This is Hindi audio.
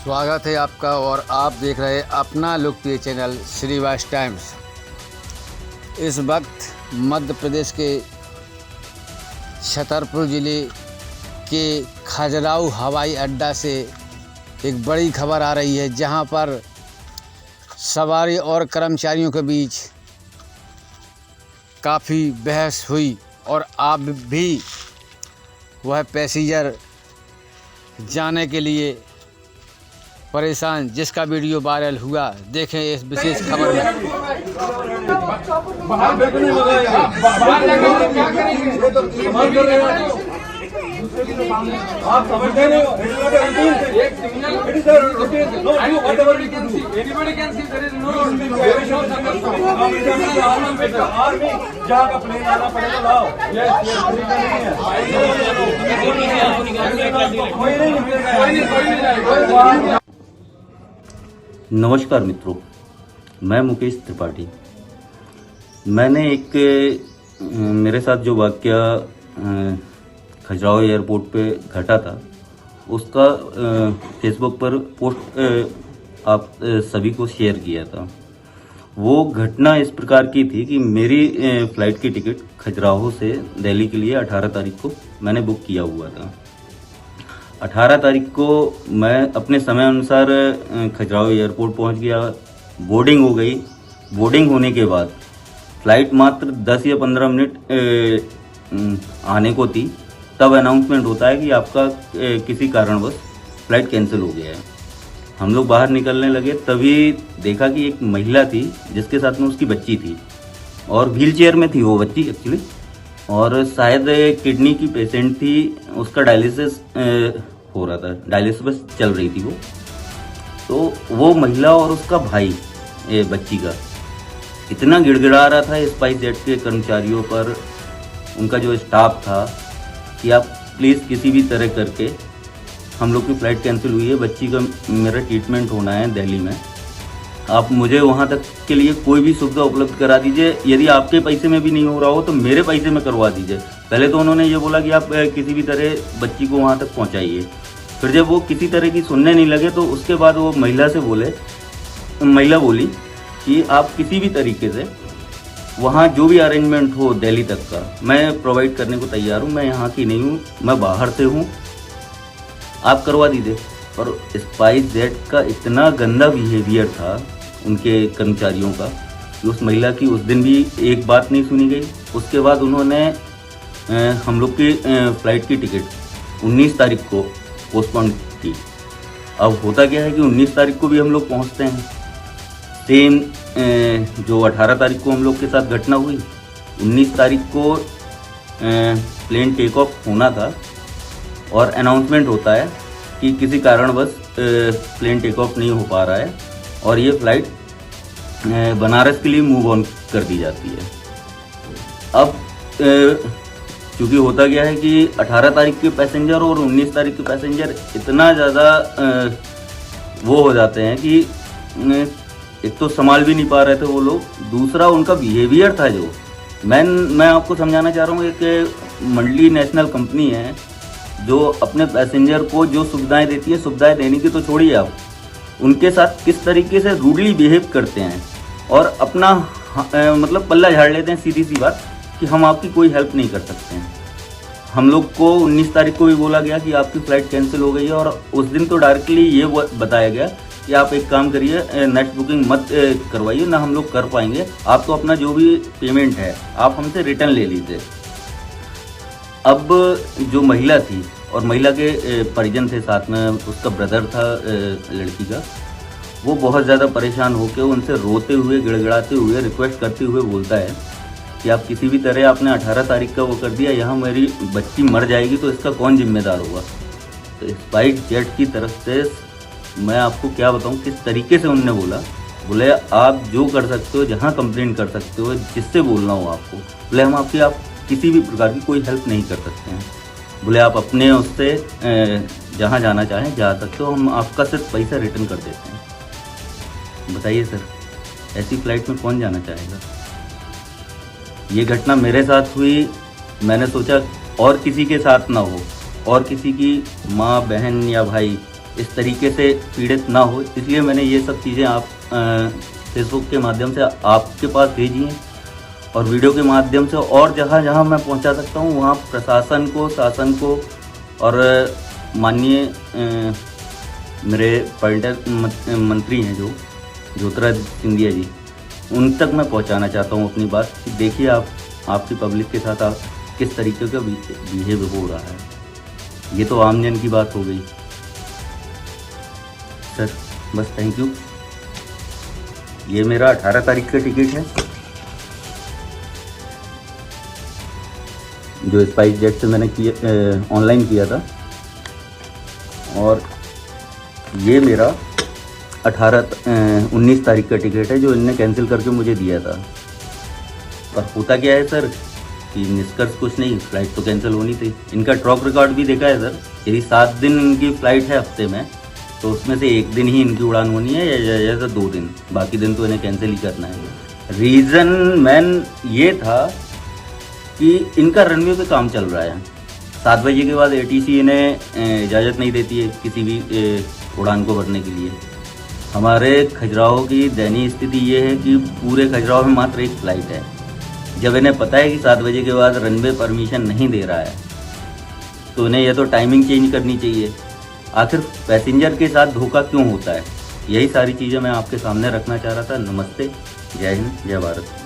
स्वागत है आपका और आप देख रहे हैं अपना लोकप्रिय चैनल श्रीवास टाइम्स। इस वक्त मध्य प्रदेश के छतरपुर ज़िले के खजुराहो हवाई अड्डा से एक बड़ी खबर आ रही है, जहां पर सवारी और कर्मचारियों के बीच काफ़ी बहस हुई और आप भी वह पैसेंजर जाने के लिए परेशान, जिसका वीडियो वायरल हुआ। देखें इस विशेष खबर में। आप समझते नहीं हो। एक signal anybody can see there is no army जहाँ का प्लेन आना पड़ेगा लाओ। नमस्कार मित्रों, मैं मुकेश त्रिपाठी। मैंने मेरे साथ जो वाकया खजुराहो एयरपोर्ट पे घटा था उसका फेसबुक पर पोस्ट आप सभी को शेयर किया था। वो घटना इस प्रकार की थी कि मेरी फ़्लाइट की टिकट खजुराहो से दिल्ली के लिए 18 तारीख को मैंने बुक किया हुआ था। 18 तारीख को मैं अपने समय अनुसार खजुराहो एयरपोर्ट पहुंच गया। बोर्डिंग हो गई। बोर्डिंग होने के बाद फ़्लाइट मात्र 10 या 15 मिनट आने को थी, तब अनाउंसमेंट होता है कि आपका किसी कारणवश फ़्लाइट कैंसिल हो गया है। हम लोग बाहर निकलने लगे, तभी देखा कि एक महिला थी जिसके साथ में उसकी बच्ची थी और व्हील चेयर में थी वो बच्ची एक्चुअली, और शायद किडनी की पेशेंट थी। उसका डायलिसिस हो रहा था, डायलिसिस बस चल रही थी वो। तो वो महिला और उसका भाई बच्ची का इतना गिड़गिड़ा रहा था स्पाइस जेट के कर्मचारियों पर, उनका जो स्टाफ था, कि आप प्लीज़ किसी भी तरह करके हम लोग की फ़्लाइट कैंसिल हुई है, बच्ची का मेरा ट्रीटमेंट होना है दिल्ली में, आप मुझे वहाँ तक के लिए कोई भी सुविधा उपलब्ध करा दीजिए। यदि आपके पैसे में भी नहीं हो रहा हो तो मेरे पैसे में करवा दीजिए। पहले तो उन्होंने ये बोला कि आप किसी भी तरह बच्ची को वहाँ तक पहुँचाइए। फिर जब वो किसी तरह की सुनने नहीं लगे तो उसके बाद वो महिला बोली कि आप किसी भी तरीके से वहाँ जो भी अरेंजमेंट हो दिल्ली तक का मैं प्रोवाइड करने को तैयार हूँ। मैं यहाँ की नहीं हूँ, मैं बाहर से हूँ, आप करवा दीजिए। और स्पाइस जेट का इतना गंदा बिहेवियर था उनके कर्मचारियों का कि उस महिला की उस दिन भी एक बात नहीं सुनी गई। उसके बाद उन्होंने हम लोग की फ़्लाइट की टिकट 19 तारीख को पोस्टपोन की। अब होता क्या है कि 19 तारीख को भी हम लोग पहुँचते हैं, सेम जो 18 तारीख को हम लोग के साथ घटना हुई। 19 तारीख को प्लेन टेक ऑफ होना था और अनाउंसमेंट होता है कि किसी कारणवश प्लेन टेक ऑफ नहीं हो पा रहा है और ये फ़्लाइट बनारस के लिए मूव ऑन कर दी जाती है। अब चूँकि होता गया है कि 18 तारीख के पैसेंजर और 19 तारीख के पैसेंजर इतना ज़्यादा वो हो जाते हैं कि एक तो संभाल भी नहीं पा रहे थे वो लोग, दूसरा उनका बिहेवियर था जो मैं आपको समझाना चाह रहा हूँ। एक मल्टी नेशनल कंपनी है जो अपने पैसेंजर को जो सुविधाएं देती है, सुविधाएं देने की तो छोड़िए आप, उनके साथ किस तरीके से रूडली बिहेव करते हैं और अपना मतलब पल्ला झाड़ लेते हैं। सीधी सी बात कि हम आपकी कोई हेल्प नहीं कर सकते हैं। हम लोग को 19 तारीख को भी बोला गया कि आपकी फ़्लाइट कैंसिल हो गई है और उस दिन तो डायरेक्टली ये बताया गया कि आप एक काम करिए, नेक्स्ट बुकिंग मत करवाइए, ना हम लोग कर पाएंगे, आप तो अपना जो भी पेमेंट है आप हमसे रिटर्न ले लीजिए। अब जो महिला थी और महिला के परिजन थे साथ में, उसका ब्रदर था लड़की का, वो बहुत ज़्यादा परेशान होकर उनसे रोते हुए, गिड़गिड़ाते हुए, रिक्वेस्ट करते हुए बोलता है कि आप किसी भी तरह आपने 18 तारीख का वो कर दिया, यहाँ मेरी बच्ची मर जाएगी तो इसका कौन जिम्मेदार होगा। तो स्पाइस जेट की तरफ से मैं आपको क्या बताऊं किस तरीके से उन्होंने बोले आप जो कर सकते हो, जहां कंप्लेंट कर सकते हो, जिससे बोलना हो आपको, बोले हम आपकी आप किसी भी प्रकार की कोई हेल्प नहीं कर सकते हैं। बोले आप अपने उससे जहां जाना चाहें जा सकते हो, हम आपका सिर्फ पैसा रिटर्न कर देते हैं। बताइए सर, ऐसी फ़्लाइट में कौन जाना चाहेगा। ये घटना मेरे साथ हुई, मैंने सोचा और किसी के साथ ना हो, और किसी की माँ बहन या भाई इस तरीके से पीड़ित ना हो, इसलिए मैंने ये सब चीज़ें आप फेसबुक के माध्यम से आपके पास भेजी हैं और वीडियो के माध्यम से, और जहाँ जहाँ मैं पहुँचा सकता हूँ वहाँ प्रशासन को, शासन को और माननीय मेरे पर्यटन मंत्री हैं जो ज्योतिरादित्य सिंधिया जी, उन तक मैं पहुंचाना चाहता हूं अपनी बात कि देखिए आपकी पब्लिक के साथ आप किस तरीके का बिहेव हो रहा है। ये तो आम जन की बात हो गई सर, बस थैंक यू। ये मेरा 18 तारीख का टिकट है जो स्पाइस जेट से मैंने किया, ऑनलाइन किया था, और ये मेरा 19 तारीख का टिकट है जो इनने कैंसिल करके मुझे दिया था। पर होता क्या है सर कि निष्कर्ष कुछ नहीं, फ़्लाइट तो कैंसिल होनी थी। इनका ट्रैक रिकॉर्ड भी देखा है सर, यदि 7 दिन इनकी फ़्लाइट है हफ्ते में, तो उसमें से 1 दिन ही इनकी उड़ान होनी है या 2 दिन, बाकी दिन तो इन्हें कैंसिल ही करना है। रीज़न मेन ये था कि इनका रनवे पे काम चल रहा है। 7 बजे के बाद ATC इन्हें इजाज़त नहीं देती है किसी भी उड़ान को भरने के लिए। हमारे खजुराहो की दयनीय स्थिति ये है कि पूरे खजुराहो में मात्र एक फ़्लाइट है। जब इन्हें पता है कि 7 बजे के बाद रनवे परमिशन नहीं दे रहा है, तो इन्हें यह तो टाइमिंग चेंज करनी चाहिए। आखिर पैसेंजर के साथ धोखा क्यों होता है, यही सारी चीज़ें मैं आपके सामने रखना चाह रहा था। नमस्ते, जय हिंद, जय भारत।